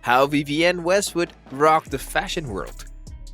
How Vivienne Westwood rocked the fashion world.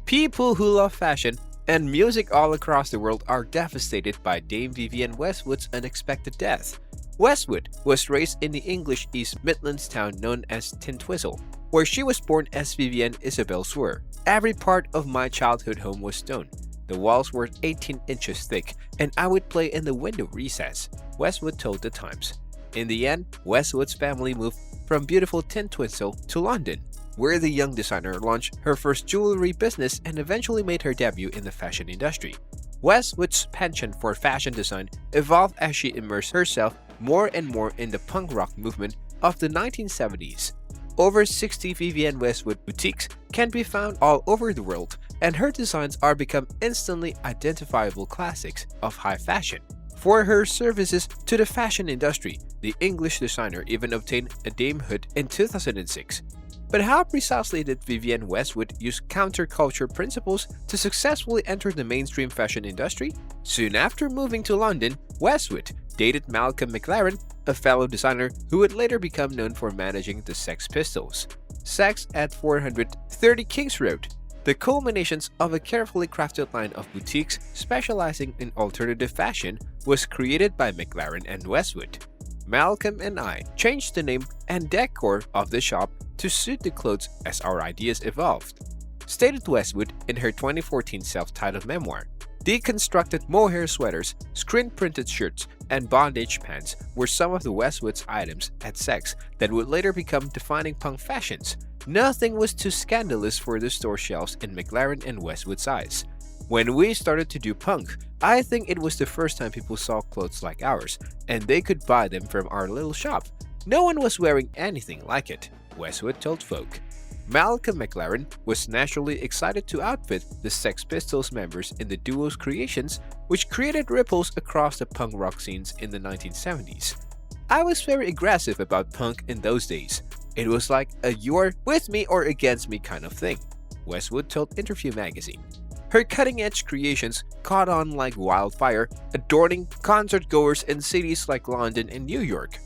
People who love fashion and music all across the world are devastated by Dame Vivienne Westwood's unexpected death. Westwood was raised in the English East Midlands town known as Tintwistle, where she was born as Vivienne Isabel Swur. Every part of my childhood home was stone. The walls were 18 inches thick, and I would play in the window recess, Westwood told The Times. In the end, Westwood's family moved from beautiful Tintwistle to London, where the young designer launched her first jewelry business and eventually made her debut in the fashion industry. Westwood's penchant for fashion design evolved as she immersed herself more and more in the punk rock movement of the 1970s. Over 60 Vivienne Westwood boutiques can be found all over the world, and her designs are become instantly identifiable classics of high fashion. For her services to the fashion industry, the English designer even obtained a damehood in 2006. But how precisely did Vivienne Westwood use counterculture principles to successfully enter the mainstream fashion industry? Soon after moving to London, Westwood dated Malcolm McLaren, a fellow designer who would later become known for managing the Sex Pistols. Sex at 430 Kings Road, the culminations of a carefully crafted line of boutiques specializing in alternative fashion, was created by McLaren and Westwood. Malcolm and I changed the name and decor of the shop to suit the clothes as our ideas evolved, stated Westwood in her 2014 self-titled memoir. Deconstructed mohair sweaters, screen-printed shirts, and bondage pants were some of the Westwood's items at Sex that would later become defining punk fashions. Nothing was too scandalous for the store shelves in McLaren and Westwood's eyes. When we started to do punk, I think it was the first time people saw clothes like ours, and they could buy them from our little shop. No one was wearing anything like it, Westwood told Vogue. Malcolm McLaren was naturally excited to outfit the Sex Pistols members in the duo's creations, which created ripples across the punk rock scenes in the 1970s. I was very aggressive about punk in those days. It was like a you're with me or against me kind of thing, Westwood told Interview magazine. Her cutting-edge creations caught on like wildfire, adorning concert-goers in cities like London and New York.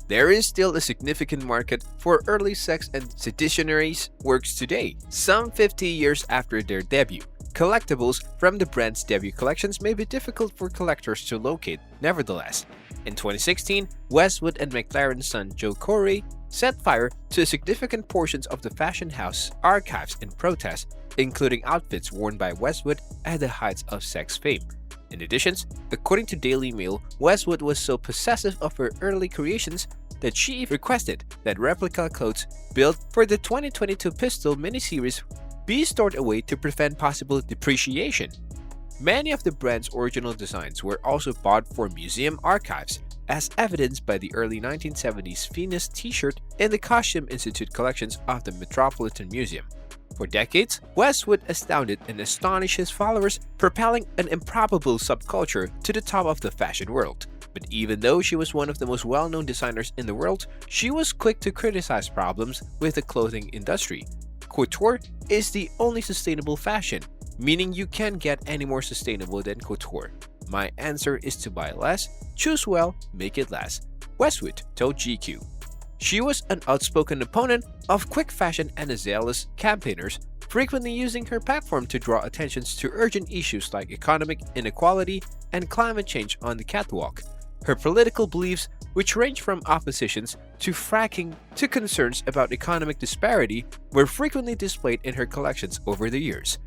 There is still a significant market for early Sex and Seditionaries works today, some 50 years after their debut. Collectibles from the brand's debut collections may be difficult for collectors to locate, nevertheless. In 2016, Westwood and McLaren's son Joe Corey set fire to significant portions of the fashion house archives in protest, including outfits worn by Westwood at the heights of Sex fame. In addition, according to Daily Mail, Westwood was so possessive of her early creations that she requested that replica clothes built for the 2022 Pistol miniseries be stored away to prevent possible depreciation. Many of the brand's original designs were also bought for museum archives, as evidenced by the early 1970s Venus t-shirt in the Costume Institute collections of the Metropolitan Museum. For decades, Westwood astounded and astonished his followers, propelling an improbable subculture to the top of the fashion world. But even though she was one of the most well-known designers in the world, she was quick to criticize problems with the clothing industry. Couture is the only sustainable fashion, meaning you can't get any more sustainable than couture. My answer is to buy less, choose well, make it last, Westwood told GQ. She was an outspoken opponent of quick fashion and a zealous campaigner, frequently using her platform to draw attention to urgent issues like economic inequality and climate change on the catwalk. Her political beliefs, which range from oppositions to fracking to concerns about economic disparity, were frequently displayed in her collections over the years.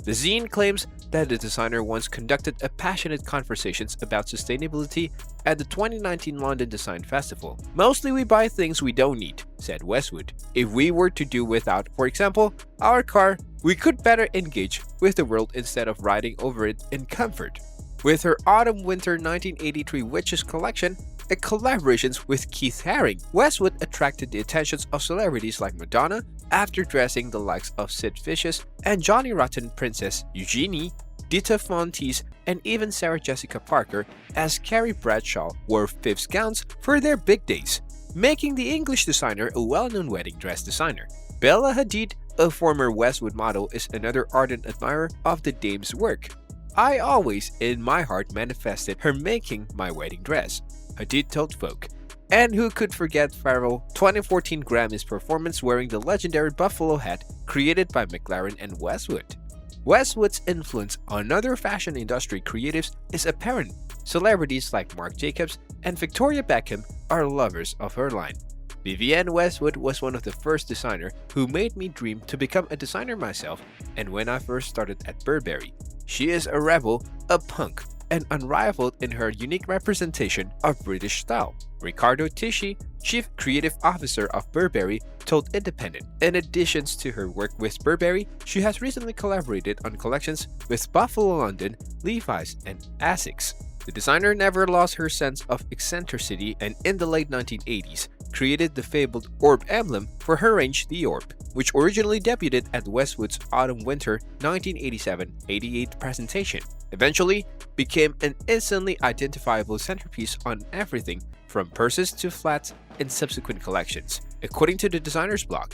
The zine claims that the designer once conducted a passionate conversations about sustainability at the 2019 London Design Festival. "Mostly we buy things we don't need," said Westwood. "If we were to do without, for example, our car, we could better engage with the world instead of riding over it in comfort." With her Autumn-Winter 1983 Witches collection, a collaboration with Keith Haring, Westwood attracted the attentions of celebrities like Madonna after dressing the likes of Sid Vicious and Johnny Rotten Princess Eugenie, Dita Von Teese, and even Sarah Jessica Parker as Carrie Bradshaw wore Fifth's gowns for their big days, making the English designer a well-known wedding dress designer. Bella Hadid, a former Westwood model, is another ardent admirer of the dame's work. "I always, in my heart, manifested her making my wedding dress," Hadid told Vogue. And who could forget viral 2014 Grammys performance wearing the legendary buffalo hat created by McLaren and Westwood? Westwood's influence on other fashion industry creatives is apparent. Celebrities like Marc Jacobs and Victoria Beckham are lovers of her line. Vivienne Westwood was one of the first designers who made me dream to become a designer myself, and when I first started at Burberry. She is a rebel, a punk, and unrivaled in her unique representation of British style. Riccardo Tisci, Chief Creative Officer of Burberry, told Independent. In addition to her work with Burberry, she has recently collaborated on collections with Buffalo London, Levi's, and Asics. The designer never lost her sense of eccentricity and in the late 1980s created the fabled orb emblem for her range The Orb, which originally debuted at Westwood's Autumn-Winter 1987-88 presentation. Eventually became an instantly identifiable centerpiece on everything from purses to flats in subsequent collections, according to the designer's blog.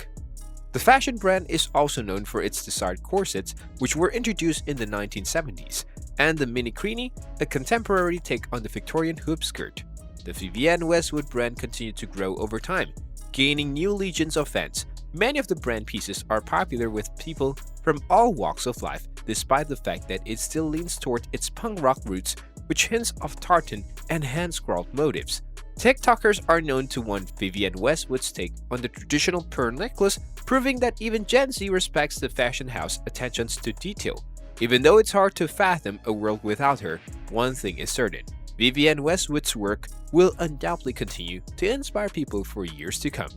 The fashion brand is also known for its desired corsets, which were introduced in the 1970s, and the mini creanie, a contemporary take on the Victorian hoop skirt. The Vivienne Westwood brand continued to grow over time, gaining new legions of fans. Many of the brand pieces are popular with people from all walks of life, despite the fact that it still leans toward its punk rock roots, which hints of tartan and hand-scrawled motifs. TikTokers are known to want Vivienne Westwood's take on the traditional pearl necklace, proving that even Gen Z respects the fashion house's attentions to detail. Even though it's hard to fathom a world without her, one thing is certain: Vivienne Westwood's work will undoubtedly continue to inspire people for years to come.